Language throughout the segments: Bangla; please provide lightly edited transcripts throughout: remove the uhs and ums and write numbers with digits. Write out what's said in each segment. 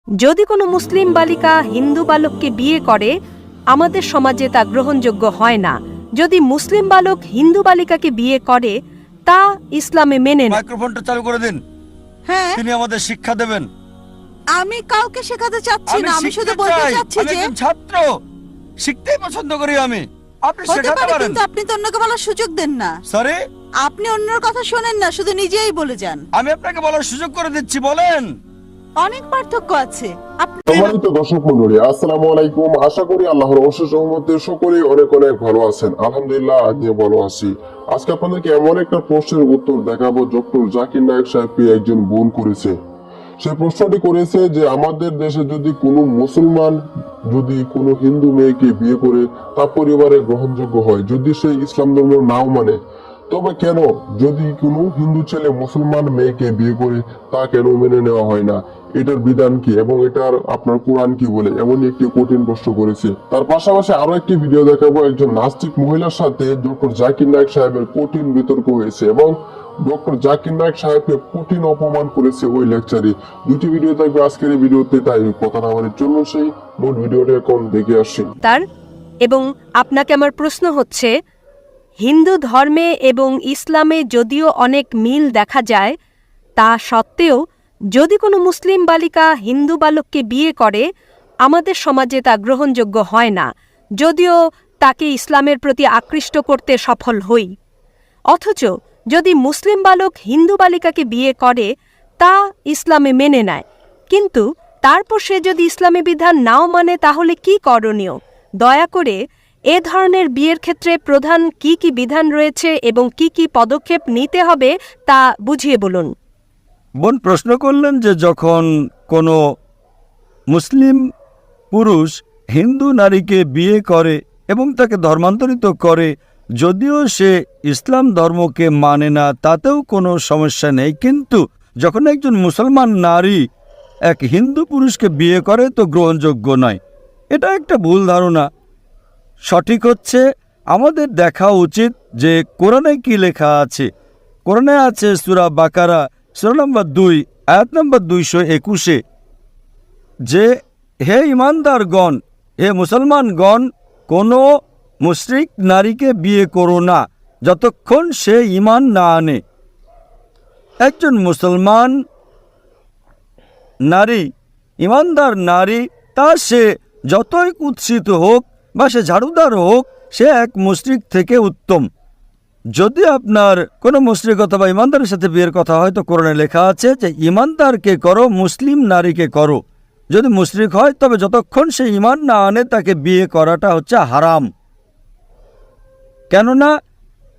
যদি কোনো মুসলিম বালিকা হিন্দু বালককে বিয়ে করে আমাদের সমাজে তা গ্রহণযোগ্য হয় না। যদি মুসলিম বালক হিন্দু বালিকাকে বিয়ে করে তা ইসলামে মেনে নেয়। মাইক্রোফোনটা চালু করে দিন। হ্যাঁ, তিনি আমাদের শিক্ষা দেবেন। আমি কাউকে শেখাতে চাচ্ছি না, আমি শুধু বলতে চাচ্ছি আমি যে একজন ছাত্র, শিখতেই পছন্দ করি আমি। আপনি হতে শেখাতে পারে, পারেন। কিন্তু আপনি তো অন্যকে বলার সুযোগ দেন না। সরি, আপনি অন্যের কথা শোনেন না, শুধু নিজেই বলে যান। আমি আপনাকে বলার সুযোগ করে দিচ্ছি, বলেন। অনেক পার্থক্য আছে। আপনি সম্মানিত দর্শক মন্ডলী, আসসালামু আলাইকুম। আশা করি আল্লাহর অশেষ রহমতে সকলেই অনেক অনেক ভালো আছেন। আলহামদুলিল্লাহ, আমিও ভালো আছি। আজকে আপনাদেরকে এমন একটা প্রশ্নের উত্তর দেখাবো ডক্টর জাকির নায়েক সাহেবকে একজন বোন করেছে। সে প্রশ্নটি করেছে যে আমাদের দেশে যদি কোনো মুসলমান যদি কোনো হিন্দু মেয়েকে বিয়ে করে তা পরিবারে গ্রহণযোগ্য হয়, যদি সে ইসলাম ধর্ম নাও মানে, তবে কেন যদি কোনো হিন্দু ছেলে মুসলমান মেয়েকে বিয়ে করে তা কেন মেনে নেওয়া হয় না? এটার বিধান কি এবং এটার আপনার কোরআন কি বলে? এমন একটি কঠিন প্রশ্ন করেছে। তার পাশাপাশি আরো একটি ভিডিও দেখাবো, একজন নাস্তিক মহিলার সাথে ডক্টর জাকির নায়েক সাহেবের কঠিন বিতর্ক হয়েছে এবং ডক্টর জাকির নায়েক সাহেবকে কঠিন অপমান করেছে ওই লেকচারে। দুটি ভিডিও থাকবে আজকের এই ভিডিওতে, তাই কথা না বলে চলুন সেই মূল ভিডিওটা এখন দেখে আসি। এবং আপনাকে আমার প্রশ্ন হচ্ছে, হিন্দু ধর্মে এবং ইসলামে যদিও অনেক মিল দেখা যায়, তা সত্ত্বেও যদি কোনো মুসলিম বালিকা হিন্দু বালককে বিয়ে করে আমাদের সমাজে তা গ্রহণযোগ্য হয় না, যদিও তাকে ইসলামের প্রতি আকৃষ্ট করতে সফল হই। অথচ যদি মুসলিম বালক হিন্দু বালিকাকে বিয়ে করে তা ইসলামে মেনে নেয়, কিন্তু তারপর সে যদি ইসলামী বিধান নাও মানে, তাহলে কি করণীয়? দয়া করে এ ধরনের বিয়ের ক্ষেত্রে প্রধান কি কি বিধান রয়েছে এবং কি কি পদক্ষেপ নিতে হবে তা বুঝিয়ে বলুন। বোন প্রশ্ন করলেন যে যখন কোনো মুসলিম পুরুষ হিন্দু নারীকে বিয়ে করে এবং তাকে ধর্মান্তরিত করে, যদিও সে ইসলাম ধর্মকে মানে না তাতেও কোনো সমস্যা নেই, কিন্তু যখন একজন মুসলমান নারী এক হিন্দু পুরুষকে বিয়ে করে তো গ্রহণযোগ্য নয়। এটা একটা ভুল ধারণা। সঠিক হচ্ছে আমাদের দেখা উচিত যে কোরআনে কি লেখা আছে। কোরআনে আছে সূরা বাকারা সূরা নম্বর 2 আয়াত নম্বর 221 যে হে ঈমানদারগণ, হে মুসলমানগণ, কোনো মুশরিক নারীকে বিয়ে করো না যতক্ষণ সে ঈমান না আনে। একজন মুসলমান নারী, ঈমানদার নারী, তা সে যতই কুৎসিত হোক বা সে ঝাড়ুদার হোক, সে এক মুশরিক থেকে উত্তম। যদি আপনার কোনো মুশরিক অথবা ঈমানদারের সাথে বিয়ের কথা হয় তো কোরআনে লেখা আছে যে ঈমানদারকে করো, মুসলিম নারীকে করো। যদি মুশরিক হয় তবে যতক্ষণ সে ঈমান না আনে তাকে বিয়ে করাটা হচ্ছে হারাম। কেননা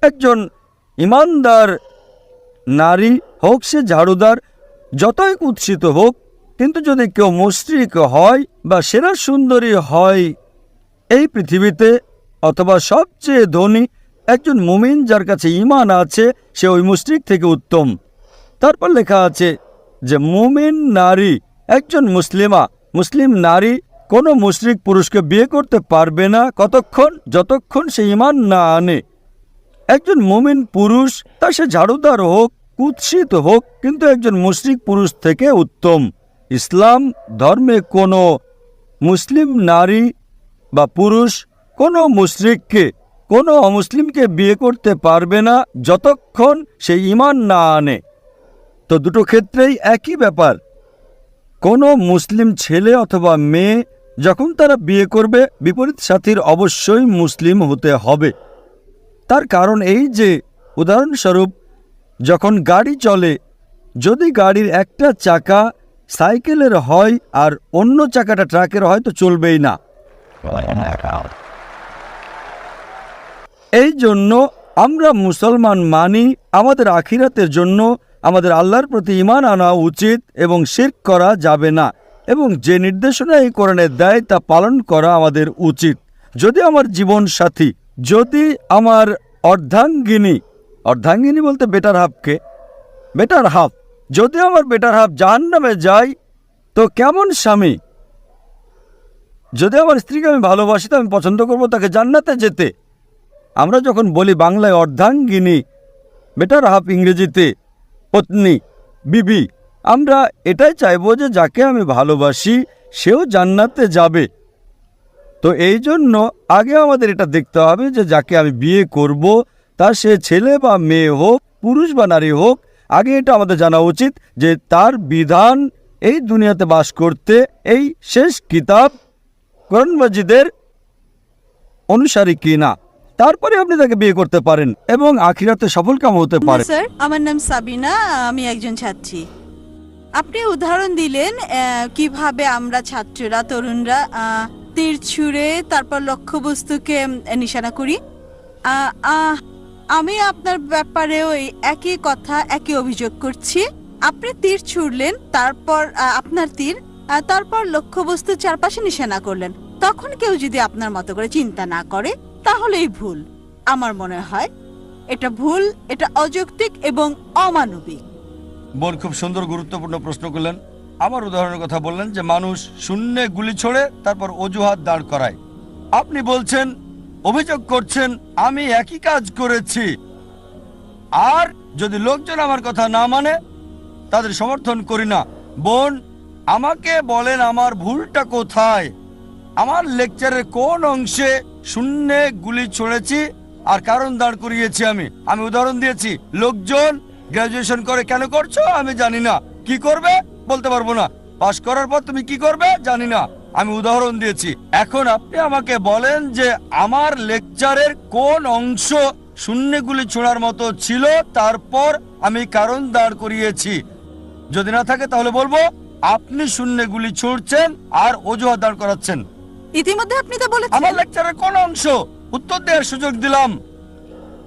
একজন ঈমানদার নারী হোক সে ঝাড়ুদার, যতই কুৎসিত হোক, কিন্তু যদি কেউ মুশরিক হয় বা সেরা সুন্দরী হয় এই পৃথিবীতে অথবা সবচেয়ে ধনী, একজন মুমিন যার কাছে ঈমান আছে, সে ওই মুশরিক থেকে উত্তম। তারপর লেখা আছে যে মুমিন নারী, একজন মুসলিম নারী কোনো মুশরিক পুরুষকে বিয়ে করতে পারবে না কতক্ষণ, যতক্ষণ সে ঈমান না আনে। একজন মুমিন পুরুষ, তা সে ঝাড়ুদার হোক, কুৎসিত হোক, কিন্তু একজন মুশরিক পুরুষ থেকে উত্তম। ইসলাম ধর্মে কোনো মুসলিম নারী বা পুরুষ কোনো মুশরিককে, কোনো অমুসলিমকে বিয়ে করতে পারবে না যতক্ষণ সে ঈমান না আনে। তো দুটো ক্ষেত্রেই একই ব্যাপার। কোনো মুসলিম ছেলে অথবা মেয়ে যখন তারা বিয়ে করবে, বিপরীত সাথীর অবশ্যই মুসলিম হতে হবে। তার কারণ এই যে, উদাহরণস্বরূপ যখন গাড়ি চলে, যদি গাড়ির একটা চাকা সাইকেলের হয় আর অন্য চাকাটা ট্রাকের হয় তো চলবেই না। এই জন্য আমরা মুসলমান মানি, আমাদের আখিরাতের জন্য আমাদের আল্লাহর প্রতি ঈমান আনা উচিত এবং শিরক করা যাবে না, এবং যে নির্দেশনা এই কোরআনে দেয় তা পালন করা আমাদের উচিত। যদি আমার জীবন সাথী, যদি আমার অর্ধাঙ্গিনী বলতে বেটার হাফ, যদি আমার বেটার হাফ জাহান্নামে যায় তো কেমন স্বামী? যদি আমার স্ত্রীকে আমি ভালোবাসি তো আমি পছন্দ করব তাকে জান্নাতে যেতে। আমরা যখন বলি বাংলায় অর্ধাঙ্গিনী, বেটার হাফ ইংরেজিতে পত্নী, বিবি, আমরা এটাই চাইবো যে যাকে আমি ভালোবাসি সেও জান্নাতে যাবে। তো এই জন্য আগে আমাদের এটা দেখতে হবে যে যাকে আমি বিয়ে করব তা সে ছেলে বা মেয়ে হোক, পুরুষ বা নারী হোক, আগে এটা আমাদের জানা উচিত যে তার বিধান এই দুনিয়াতে বাস করতে এই শেষ কিতাব কোরআন মাজিদের অনুসারী কিনা, তারপরে আপনি তাকে বিয়ে করতে পারেন এবং আখিরাতে সফলকাম হতে পারেন। স্যার, আমার নাম সাবিনা, আমি একজন ছাত্রী। আপনি উদাহরণ দিলেন কিভাবে আমরা ছাত্ররা, তরুণরা তীর ছুঁড়ে তারপর লক্ষ্যবস্তুকে নিশানা করি। আমি আপনার ব্যাপারেও এই একই কথা, একই অভিযোগ করছি। আপনি তীর ছুঁড়লেন, তারপর আপনার তীর, তারপর লক্ষ্যবস্তুর চারপাশে নিশানা করলেন। তখন কেউ যদি আপনার মতো করে চিন্তা না করে তাহলেই ভুল। আমার মনে হয় এটা ভুল, এটা অযৌক্তিক এবং অমানবিক। বোন খুব সুন্দর গুরুত্বপূর্ণ প্রশ্ন করলেন। আমার উদাহরণের কথা বললেন যে মানুষ শূন্যে গুলি ছোড়ে তারপর অজুহাত দাঁড় করায়। আপনি বলছেন, অভিযোগ করছেন আমি একই কাজ করেছি, আর যদি লোকজন আমার কথা না মানে তাদের সমর্থন করি না। বোন, আমাকে বলেন আমার ভুলটা কোথায়, আমার লেকচারের কোন অংশে শূন্যে গুলি ছুঁড়েছি আর কারণ দাঁড় করিয়েছি। আমি উদাহরণ দিয়েছি। লোকজন গ্রাজুয়েশন করে কেন করছো আমি জানি না, কি করবে বলতে পারবো না, পাশ করার পর তুমি কি করবে জানি না, আমি উদাহরণ দিয়েছি। এখন আপনি আমাকে বলেন যে আমার লেকচারের কোন অংশ শূন্যে গুলি ছোড়ার মতো ছিল, তারপর আমি কারণ দাঁড় করিয়েছি। যদি না থাকে তাহলে বলবো আপনি শূন্যে গুলি ছুড়ছেন আর অজুহাত দাঁড় করাচ্ছেন। ইতিমধ্যে আপনি তো বলেছেন। আমার লেকচারের কোন অংশ, উত্তর দেওয়ার সুযোগ দিলাম,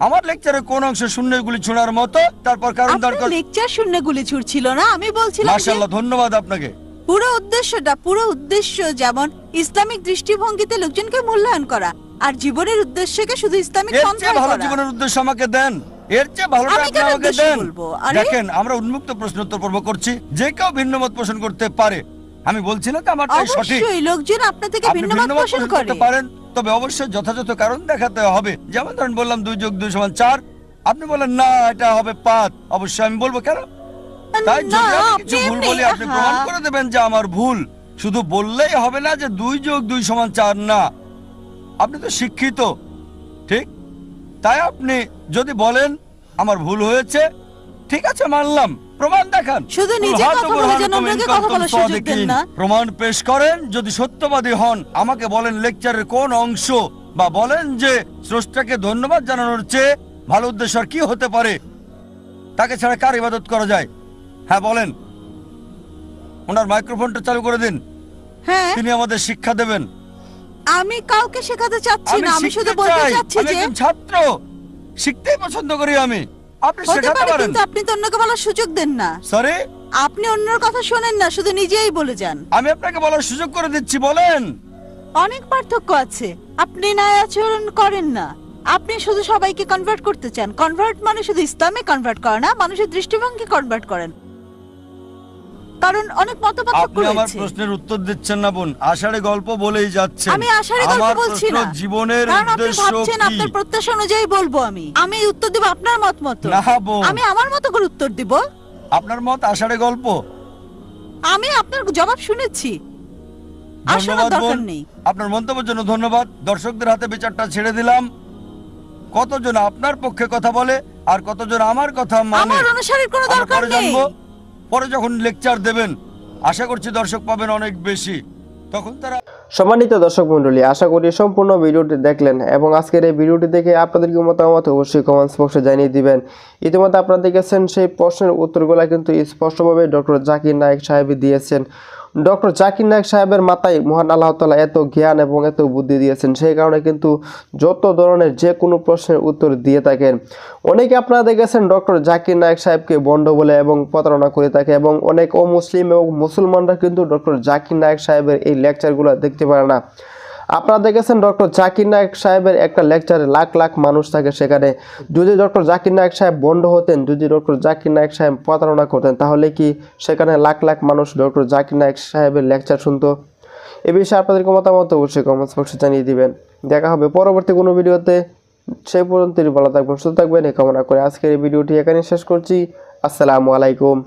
আমার লেকচারের কোন অংশ শূন্য গুলি ছোড়ার মতো, তারপর কারণ দাঁড় কর। লেকচার শূন্য গুলি ছুড়ছিল না, আমি বলছিলাম মাশাআল্লাহ, ধন্যবাদ আপনাকে। পুরো উদ্দেশ্য যেমন ইসলামিক দৃষ্টিভঙ্গিতে লোকজনকে মূল্যায়ন করা, আর জীবনের উদ্দেশ্যকে শুধু ইসলামিক এর চেয়ে পন্থায় ভালো করা। জীবনের উদ্দেশ্য আমাকে দেন, এর চেয়ে ভালোটা আমি আপনি কেন আমাকে উদ্দেশ্য দেন। বলবো? আরে, দেখেন, আমরা উন্মুক্ত প্রশ্ন উত্তর পর্ব করছি, যে কেউ ভিন্ন মত পোষণ করতে পারে। আমি বলছি না যে আমারটাই সঠিক, অবশ্যই লোকজন আপনার থেকে আপনি ভিন্ন ভিন্ন মত মত পোষণ পোষণ করে। করতে পারেন, তবে অবশ্যই যথাযথ কারণ দেখাতে হবে। যেমন ধরেন বললাম 2 + 2 = 4, আপনি বলেন না এটা হবে 5, অবশ্যই আমি বলবো কেন। তাই যদি আমি কিছু ভুল বলি আপনি প্রমাণ করে দেবেন যে আমার ভুল। শুধু বললেই হবে না যে 2 + 2 = 4 না। আপনি তো শিক্ষিত, ঠিক? তাই আপনি যদি বলেন আমার ভুল হয়েছে, ঠিক আছে মানলাম, প্রমাণ দেখান। শুধু নিজে কথা বলে যেন অন্যকে কথা বলার সুযোগ দেন না। প্রমাণ পেশ করেন। যদি সত্যবাদী হন আমাকে বলেন লেকচারের কোন অংশ, বা বলেন যে স্রষ্টাকে ধন্যবাদ জানানোর চেয়ে ভালো উদ্দেশ্য আর কি হতে পারে, তাকে ছাড়া কার ইবাদত করা যায়? হ্যাঁ বলেন। ওনার মাইক্রোফোনটা চালু করে দিন, হ্যাঁ, তিনি আমাদের শিক্ষা দেবেন। আমি কাউকে শেখাতে চাচ্ছি না, আমি শুধু শিখতে বলতে চাই, চাচ্ছি আমি যে একজন ছাত্র, শিখতেই পছন্দ করি আমি। আপনি হতে শেখাতে পারে, পারেন। কিন্তু আপনি তো অন্যকে বলার সুযোগ দেন না। সরি, আপনি অন্যের কথা শোনেন না, শুধু নিজেই বলে যান। আমি আপনাকে বলার সুযোগ করে দিচ্ছি, বলেন। অনেক পার্থক্য আছে। আপনি ন্যায় আচরণ করেন না, আপনি শুধু সবাইকে কনভার্ট করতে চান। কনভার্ট মানে শুধু ইসলামে কনভার্ট করা না, মানুষের দৃষ্টিভঙ্গি কনভার্ট করেন, কারণ অনেক মতপার্থক্য আপনি আমার রয়েছে। প্রশ্নের উত্তর দিচ্ছেন না বোন, আষাঢ়ে গল্প বলেই যাচ্ছেন। আমি আষাঢ়ে গল্প আমার বলছি প্রশ্ন না, জীবনের কারণ আপনি উদ্দেশ্য ভাবছেন কি? আপনার প্রত্যাশা অনুযায়ী বলবো। আমি উত্তর দিব আপনার মত মতো। না বোন, আমি আমার মতো করে উত্তর দিব। আপনার মত আষাঢ়ে গল্প। আমি আপনার জবাব শুনেছি, আর শোনার ধন্যবাদ দরকার বোন, নেই। আপনার মন্তব্যের জন্য ধন্যবাদ। দর্শকদের হাতে বিচারটা ছেড়ে দিলাম। কতজন আপনার পক্ষে কথা বলে আর কতজন আমার কথা মানে আমার অনুসারীর কোনো আমরা দরকার পরে নেই। জানবো। পরে যখন লেকচার দেবেন আশা করছি দর্শক পাবেন অনেক বেশি, তখন তারা। সম্মানিত দর্শক মণ্ডলী, আশা করি সম্পূর্ণ ভিডিওটি দেখলেন এবং আজকের এই ভিডিওটি দেখে আপনাদের কি মতামত অবশ্যই কমেন্টস বক্সে জানিয়ে দিবেন। ইতিমধ্যে আপনারা দেখেছেন সেই প্রশ্নের উত্তরগুলো কিন্তু স্পষ্টভাবে ডক্টর জাকির নায়েক সাহেব দিয়েছেন। ডক্টর জাকির নায়েক সাহেবের মাথায় মহান আল্লাহ তাআলা এত জ্ঞান এবং এত বুদ্ধি দিয়েছেন, সেই কারণে কিন্তু যত ধরনের যে কোনো প্রশ্নের উত্তর দিয়ে থাকেন। অনেকে আপনারা দেখেছেন ডক্টর জাকির নায়েক সাহেবকে বন্ড বলে এবং প্রতারণা করে থাকে, এবং অনেক অমুসলিম এবং মুসলমানরা কিন্তু ডক্টর জাকির নায়েক সাহেবের এই লেকচারগুলো দেখতে পারে না। আপনারা দেখেছেন ডক্টর জাকির নায়েক সাহেবের একটা লেকচারে লাখ লাখ মানুষ থাকে সেখানে। যদি ডক্টর জাকির নায়েক সাহেব বন্ড হতেন, যদি ডক্টর জাকির নায়েক সাহেব প্রতারণা করতেন, তাহলে কি সেখানে লাখ লাখ মানুষ ডক্টর জাকির নায়েক সাহেবের লেকচার শুনতো? এ বিষয়ে আপনাদেরকে মতামত অবশ্যই কমেন্টস বক্সে জানিয়ে দিবেন। দেখা হবে পরবর্তী কোনো ভিডিওতে। সেই পর্যন্ত ভালো থাকবেন, সুস্থ থাকবেন এই কামনা করে আজকের এই ভিডিওটি এখানে শেষ করছি। আসসালামু আলাইকুম।